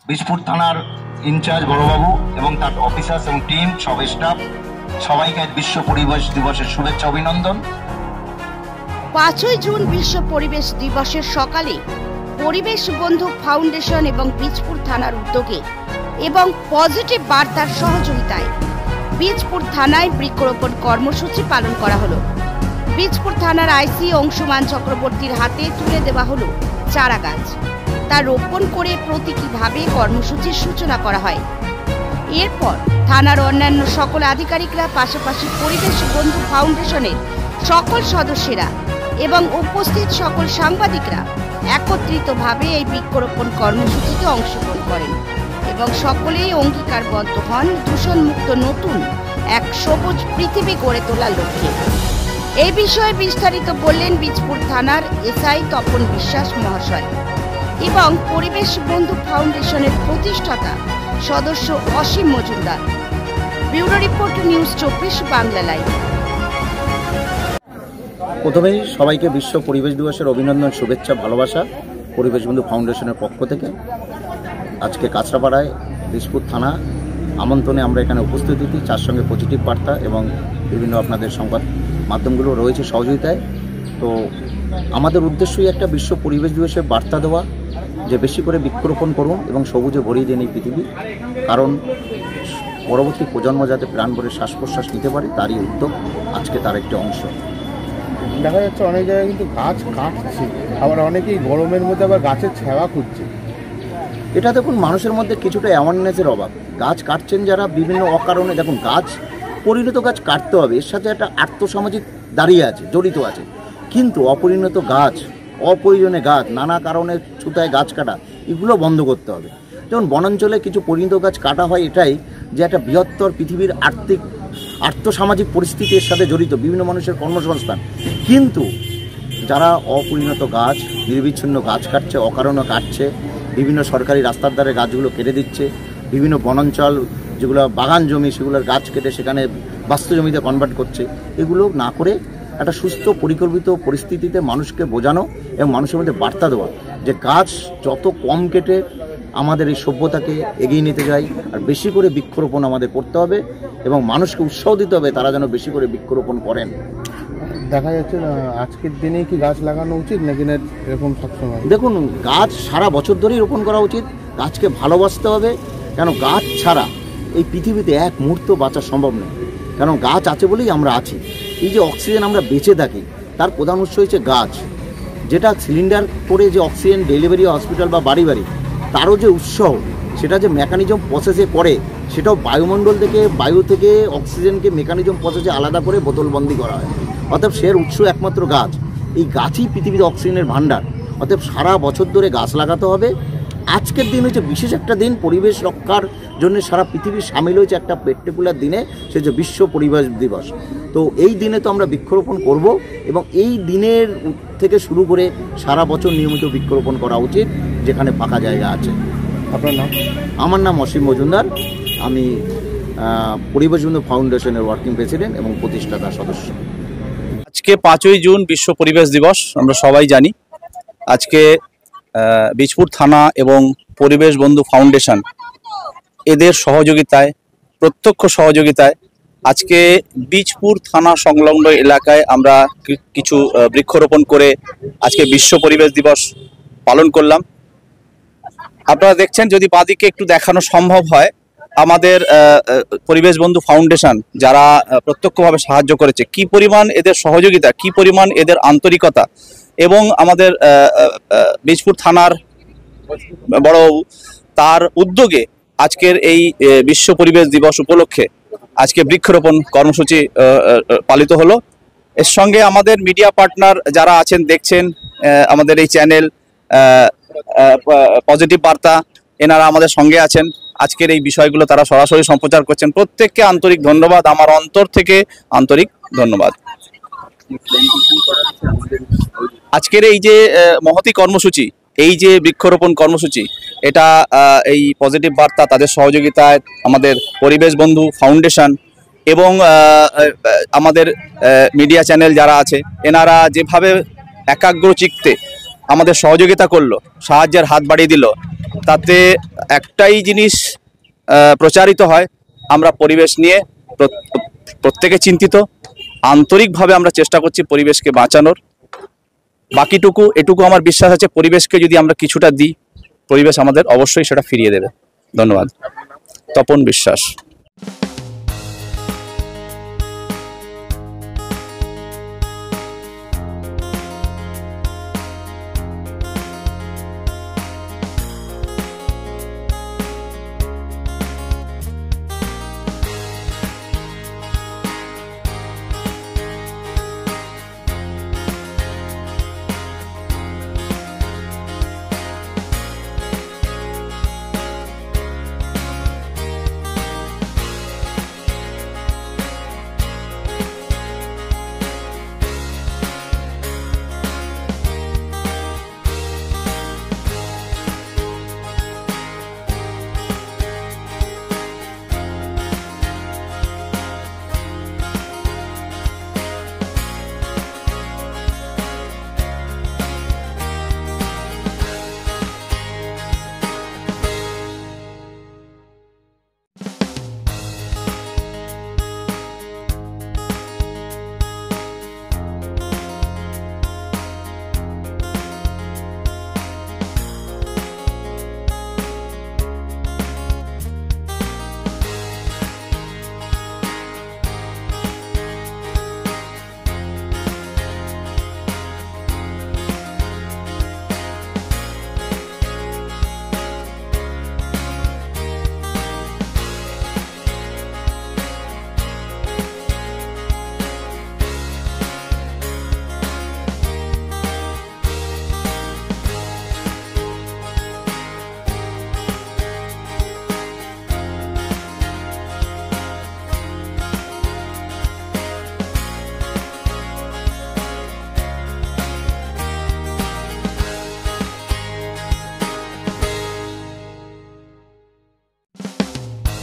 বীজপুর থানার ইনচার্জ বড়বাবু এবং তার অফিসার্স এবং টিম, সব স্টাফ, সবাইকে বিশ্ব পরিবেশ দিবসের শুভেচ্ছা অভিনন্দন। 5ই জুন বিশ্ব পরিবেশ দিবসের সকালে পরিবেশ বন্ধু ফাউন্ডেশন এবং বীজপুর থানার উদ্যোগে এবং পজিটিভ বার্তার সহযোগিতায় বীজপুর থানায় বৃক্ষরোপণ কর্মসূচি পালন করা হলো। বীজপুর থানার আইসি অংশুমান চক্রবর্তীর হাতে তুলে দেওয়া হলো চারা গাছ। তা রোপণ করে প্রতীকীভাবে কর্মসূচির সূচনা করা হয়। এরপর থানার অন্যান্য সকল আধিকারিকরা, পাশাপাশি পরিবেশ বন্ধু ফাউন্ডেশনের সকল সদস্যরা এবং উপস্থিত সকল সাংবাদিকরা একত্রিতভাবে এই বৃক্ষরোপণ কর্মসূচিতে অংশগ্রহণ করেন এবং সকলেই অঙ্গীকারবদ্ধ হন দূষণমুক্ত নতুন এক সবুজ পৃথিবী গড়ে তোলার লক্ষ্যে। এই বিষয়ে বিস্তারিত বললেন বীজপুর থানার এসআই তপন বিশ্বাস মহাশয় এবং পরিবেশ বন্ধু ফাউন্ডেশনের প্রতিষ্ঠাতা সদস্য Asim Majumdar. Bureau report, news 24 Bangla live. প্রথমেই সবাইকে বিশ্ব পরিবেশ দিবসের অভিনন্দন, শুভেচ্ছা, ভালোবাসা পরিবেশ বন্ধু ফাউন্ডেশনের পক্ষ থেকে। আজকে কাঁচরাপাড়ায় বীজপুর থানা আমন্ত্রণে আমরা এখানে উপস্থিত হয়েছি। তার সঙ্গে পজিটিভ বার্তা এবং বিভিন্ন আপনাদের সংবাদ মাধ্যমগুলো রয়েছে সহযোগিতায়। তো আমাদের উদ্দেশ্যই একটা বিশ্ব পরিবেশ দিবসের বার্তা দেওয়া, যে বেশি করে বৃক্ষরোপণ করুন এবং সবুজে ভরিয়ে দিন এই পৃথিবী। কারণ পরবর্তী প্রজন্ম যাতে প্রাণ ভরে শ্বাস প্রশ্বাস নিতে পারে, তারই উদ্যোগ আজকে তার একটি অংশ। দেখা যাচ্ছে অনেক জায়গায় কিন্তু গাছ কাটছে, আবার অনেকেই গরমের মধ্যে আবার গাছের ছায়া খুঁজছে। এটা দেখুন, মানুষের মধ্যে কিছুটা অ্যাওয়ারনেসের অভাব। গাছ কাটছেন যারা বিভিন্ন অকারণে। দেখুন, গাছ পরিণত গাছ কাটতে হবে, এর সাথে একটা আর্থসামাজিক দাঁড়িয়ে আছে, জড়িত আছে। কিন্তু অপরিণত গাছ, অপ্রয়োজনে গাছ, নানা কারণে ছুতায় গাছ কাটা, এগুলো বন্ধ করতে হবে। যেমন বনাঞ্চলে কিছু পরিণত গাছ কাটা হয় এটাই যে একটা বৃহত্তর পৃথিবীর আর্থসামাজিক পরিস্থিতির সাথে জড়িত, বিভিন্ন মানুষের কর্মসংস্থান। কিন্তু যারা অপরিণত গাছ, নির্বিচ্ছিন্ন গাছ কাটছে, অকারণে কাটছে, বিভিন্ন সরকারি রাস্তার ধারে গাছগুলো কেটে দিচ্ছে, বিভিন্ন বনাঞ্চল যেগুলো বাগান জমি সেগুলোর গাছ কেটে সেখানে বাস্তু জমিতে কনভার্ট করছে, এগুলো না করে একটা সুস্থ পরিকল্পিত পরিস্থিতিতে মানুষকে বোঝানো এবং মানুষের মধ্যে বার্তা দেওয়া যে গাছ যত কম কেটে আমাদের এই সভ্যতাকে এগিয়ে নিতে যাই, আর বেশি করে বৃক্ষরোপণ আমাদের করতে হবে এবং মানুষকে উৎসাহ দিতে হবে তারা যেন বেশি করে বৃক্ষরোপণ করেন। দেখা যাচ্ছে আজকের দিনেই কি গাছ লাগানো উচিত নাকি না এরকম সবসময়? দেখুন, গাছ সারা বছর ধরেই রোপণ করা উচিত। গাছকে ভালোবাসতে হবে, কেন গাছ ছাড়া এই পৃথিবীতে এক মুহূর্ত বাঁচা সম্ভব নয়। কারণ গাছ আছে বলেই আমরা আছি। এই যে অক্সিজেন আমরা বেঁচে থাকি, তার প্রধান উৎস হচ্ছে গাছ। যেটা সিলিন্ডার করে যে অক্সিজেন ডেলিভারি হসপিটাল বা বাড়ি বাড়ি, তারও যে উৎসাহ, সেটা যে মেকানিজম প্রসেসে করে, সেটাও বায়ুমণ্ডল থেকে, বায়ু থেকে অক্সিজেনকে মেকানিজম প্রসেসে আলাদা করে বোতলবন্দি করা হয়। অতএব সের উৎস একমাত্র গাছ। এই গাছই পৃথিবীতে অক্সিজেনের ভাণ্ডার। অতএব সারা বছর ধরে গাছ লাগাতে হবে। আজকের দিন হচ্ছে বিশেষ একটা দিন, পরিবেশ রক্ষার জন্য সারা পৃথিবী সামিল হয়েছে একটা পার্টিকুলার দিনে, সে হচ্ছে বিশ্ব পরিবেশ দিবস। তো এই দিনে তো আমরা বৃক্ষরোপণ করব এবং এই দিনের থেকে শুরু করে সারা বছর নিয়মিত বৃক্ষরোপণ করা উচিত যেখানে ফাঁকা জায়গা আছে। আপনার নাম? আমার নাম অসীম মজুমদার। আমি পরিবেশ বন্ধু ফাউন্ডেশনের ওয়ার্কিং প্রেসিডেন্ট এবং প্রতিষ্ঠাতা সদস্য। আজকে 5ই জুন বিশ্ব পরিবেশ দিবস, আমরা সবাই জানি। আজকে বীজপুর থানা এবং পরিবেশ বন্ধু ফাউন্ডেশন এদের সহযোগিতায়, প্রত্যক্ষ সহযোগিতায় আজকে বীজপুর থানা সংলগ্ন এলাকায় আমরা কিছু বৃক্ষরোপণ করে আজকে বিশ্ব পরিবেশ দিবস পালন করলাম। আপনারা দেখছেন, যদি বাঁদিকে একটু দেখানো সম্ভব হয়, আমাদের পরিবেশ বন্ধু ফাউন্ডেশন যারা প্রত্যক্ষভাবে সাহায্য করেছে, কি পরিমাণ এদের সহযোগিতা, কি পরিমাণ এদের আন্তরিকতা, এবং আমাদের বীজপুর থানার বড়বাবু তার উদ্যোগে আজকের এই বিশ্ব পরিবেশ দিবস উপলক্ষে আজকে বৃক্ষরোপণ কর্মসূচি পালিত হলো। এর সঙ্গে আমাদের মিডিয়া পার্টনার যারা আছেন, দেখছেন আমাদের এই চ্যানেল পজিটিভ বার্তা, এনারা আমাদের সঙ্গে আছেন। আজকের এই বিষয়গুলো তারা সরাসরি সম্প্রচার করছেন। প্রত্যেককে আন্তরিক ধন্যবাদ, আমার অন্তর থেকে আন্তরিক ধন্যবাদ। আজকের এই যে মহতি কর্মসূচি, এই যে বৃক্ষরোপণ কর্মসূচি, এটা এই পজিটিভ বার্তা, তাদের সহযোগিতায় আমাদের পরিবেশ বন্ধু ফাউন্ডেশন এবং আমাদের মিডিয়া চ্যানেল যারা আছে, এনারা যেভাবে একাগ্র চিত্তে আমাদের সহযোগিতা করলো, সাহায্যের হাত বাড়িয়ে দিল, তাতে একটাই জিনিস প্রচারিত হয়, আমরা পরিবেশ নিয়ে প্রত্যেকে চিন্তিত, আন্তরিকভাবে আমরা চেষ্টা করছি পরিবেশকে বাঁচানোর। বাকিটুকু এটুকু আমার বিশ্বাস আছে, পরিবেশকে যদি আমরা কিছুটা দিই, পরিবেশ আমাদের অবশ্যই সেটা ফিরিয়ে দেবে। ধন্যবাদ। তপন বিশ্বাস।